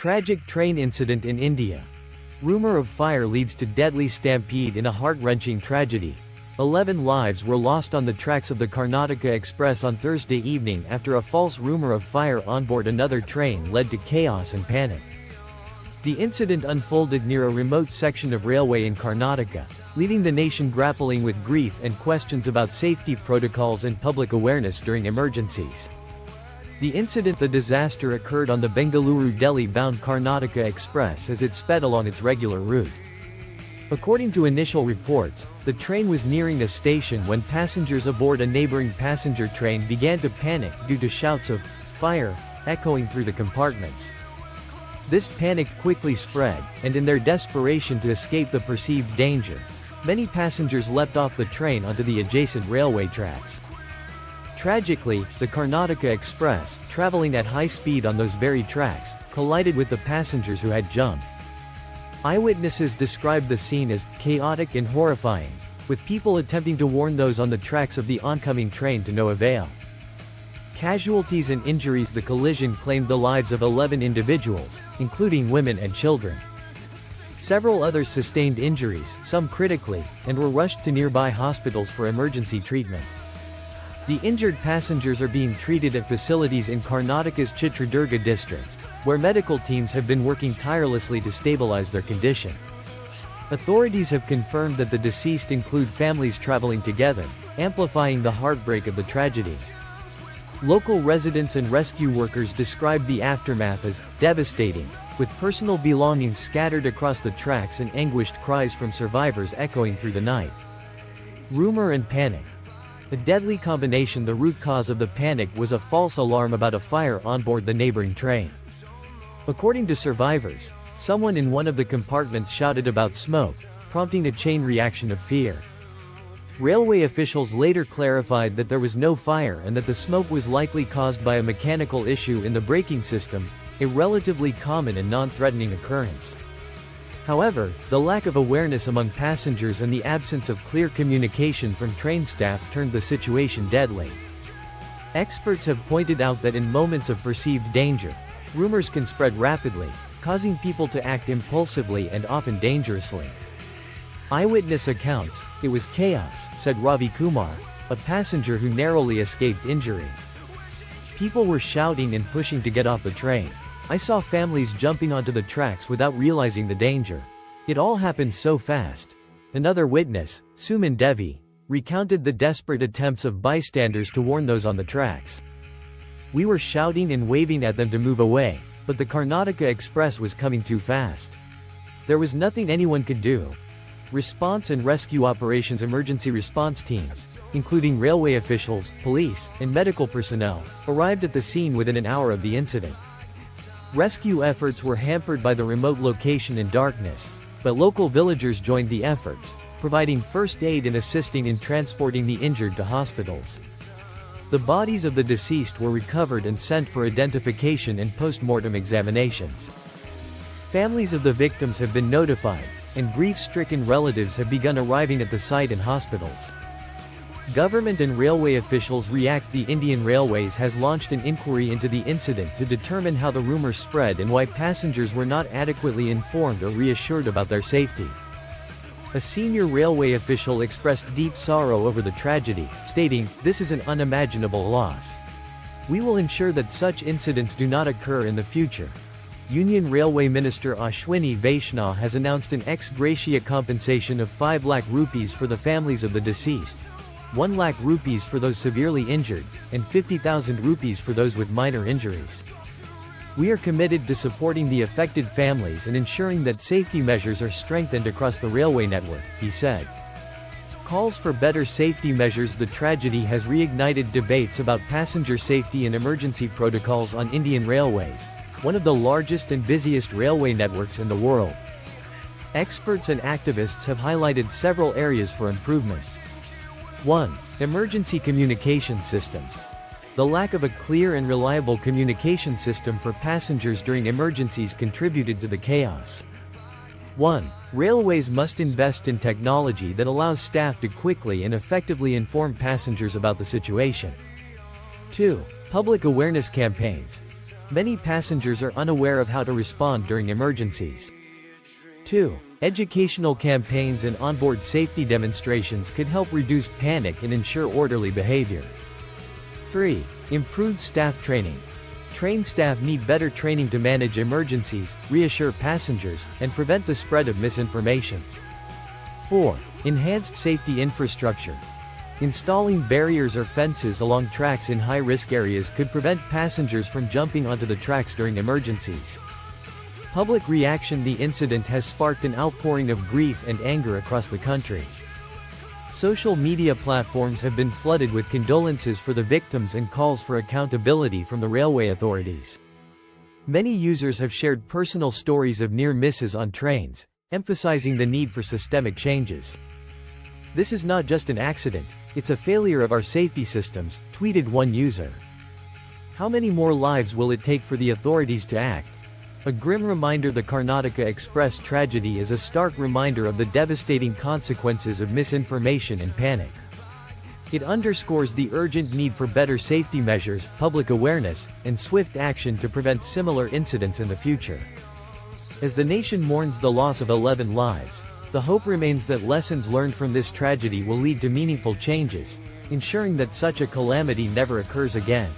Tragic train incident in India. Rumor of fire leads to deadly stampede in a heart-wrenching tragedy. 11 lives were lost on the tracks of the Karnataka Express on Thursday evening after a false rumor of fire onboard another train led to chaos and panic. The incident unfolded near a remote section of railway in Karnataka, leaving the nation grappling with grief and questions about safety protocols and public awareness during emergencies. The disaster occurred on the Bengaluru-Delhi-bound Karnataka Express as it sped along its regular route. According to initial reports, the train was nearing a station when passengers aboard a neighboring passenger train began to panic due to shouts of "fire" echoing through the compartments. This panic quickly spread, and in their desperation to escape the perceived danger, many passengers leapt off the train onto the adjacent railway tracks. Tragically, the Karnataka Express, traveling at high speed on those very tracks, collided with the passengers who had jumped. Eyewitnesses described the scene as chaotic and horrifying, with people attempting to warn those on the tracks of the oncoming train to no avail. Casualties and injuries. The collision claimed the lives of 11 individuals, including women and children. Several others sustained injuries, some critically, and were rushed to nearby hospitals for emergency treatment. The injured passengers are being treated at facilities in Karnataka's Chitradurga district, where medical teams have been working tirelessly to stabilize their condition. Authorities have confirmed that the deceased include families traveling together, amplifying the heartbreak of the tragedy. Local residents and rescue workers described the aftermath as devastating, with personal belongings scattered across the tracks and anguished cries from survivors echoing through the night. Rumor and panic. A deadly combination. The root cause of the panic was a false alarm about a fire on board the neighboring train. According to survivors, someone in one of the compartments shouted about smoke, prompting a chain reaction of fear. Railway officials later clarified that there was no fire and that the smoke was likely caused by a mechanical issue in the braking system, a relatively common and non-threatening occurrence. However, the lack of awareness among passengers and the absence of clear communication from train staff turned the situation deadly. Experts have pointed out that in moments of perceived danger, rumors can spread rapidly, causing people to act impulsively and often dangerously. Eyewitness accounts, "It was chaos," said Ravi Kumar, a passenger who narrowly escaped injury. People were shouting and pushing to get off the train. I saw families jumping onto the tracks without realizing the danger. It all happened so fast. Another witness, Suman Devi, recounted the desperate attempts of bystanders to warn those on the tracks. "We were shouting and waving at them to move away, but the Karnataka Express was coming too fast. There was nothing anyone could do." Response and rescue operations. Emergency response teams, including railway officials, police, and medical personnel, arrived at the scene within an hour of the incident. Rescue efforts were hampered by the remote location and darkness, but local villagers joined the efforts, providing first aid and assisting in transporting the injured to hospitals. The bodies of the deceased were recovered and sent for identification and post-mortem examinations. Families of the victims have been notified, and grief-stricken relatives have begun arriving at the site and hospitals. Government and railway officials react. The Indian Railways has launched an inquiry into the incident to determine how the rumors spread and why passengers were not adequately informed or reassured about their safety. A senior railway official expressed deep sorrow over the tragedy, stating, "This is an unimaginable loss. We will ensure that such incidents do not occur in the future." Union Railway Minister Ashwini Vaishnaw has announced an ex gratia compensation of 5 lakh rupees for the families of the deceased, 1 lakh rupees for those severely injured, and 50,000 rupees for those with minor injuries. "We are committed to supporting the affected families and ensuring that safety measures are strengthened across the railway network," he said. Calls for better safety measures. The tragedy has reignited debates about passenger safety and emergency protocols on Indian Railways, one of the largest and busiest railway networks in the world. Experts and activists have highlighted several areas for improvement. 1. Emergency communication systems. The lack of a clear and reliable communication system for passengers during emergencies contributed to the chaos. 1. Railways must invest in technology that allows staff to quickly and effectively inform passengers about the situation. 2. Public awareness campaigns. Many passengers are unaware of how to respond during emergencies. 2. Educational campaigns and onboard safety demonstrations could help reduce panic and ensure orderly behavior. 3. Improved staff training. Trained staff need better training to manage emergencies, reassure passengers, and prevent the spread of misinformation. 4. Enhanced safety infrastructure. Installing barriers or fences along tracks in high-risk areas could prevent passengers from jumping onto the tracks during emergencies. Public reaction to the incident has sparked an outpouring of grief and anger across the country. Social media platforms have been flooded with condolences for the victims and calls for accountability from the railway authorities. Many users have shared personal stories of near misses on trains, emphasizing the need for systemic changes. "This is not just an accident, it's a failure of our safety systems," tweeted one user. How many more lives will it take for the authorities to act? A grim reminder. The Karnataka Express tragedy is a stark reminder of the devastating consequences of misinformation and panic. It underscores the urgent need for better safety measures, public awareness, and swift action to prevent similar incidents in the future. As the nation mourns the loss of 11 lives, the hope remains that lessons learned from this tragedy will lead to meaningful changes, ensuring that such a calamity never occurs again.